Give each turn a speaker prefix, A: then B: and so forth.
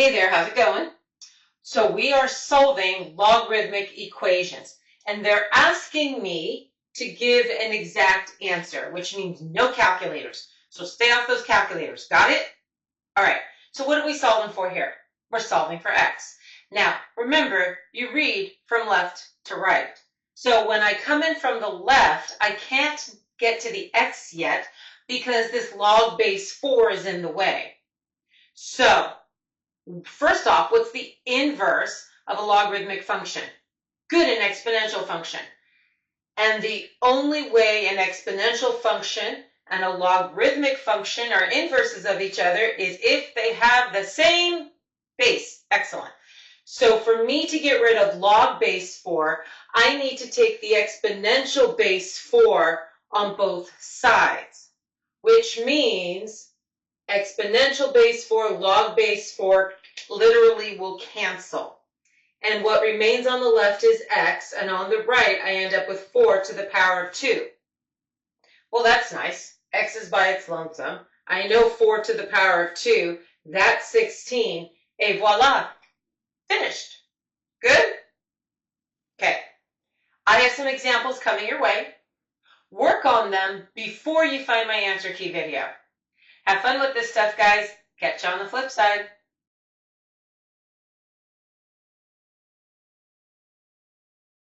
A: Hey there, how's it going? So we are solving logarithmic equations, and they're asking me to give an exact answer, which means no calculators. So stay off those calculators. Got it? All right, so what are we solving for here? We're solving for x. Now, remember, you read from left to right. So when I come in from the left, I can't get to the x yet because this log base 4 is in the way. So first off, what's the inverse of a logarithmic function? Good, an exponential function. And the only way an exponential function and a logarithmic function are inverses of each other is if they have the same base. Excellent. So for me to get rid of log base 4, I need to take the exponential base 4 on both sides, which means exponential base 4, log base 4 literally will cancel. And what remains on the left is x, and on the right I end up with 4 to the power of 2. Well, that's nice. X is by its lonesome. I know 4 to the power of 2, that's 16, et voila, finished. Good? Okay, I have some examples coming your way. Work on them before you find my answer key video. Have fun with this stuff, guys. Catch you on the flip side.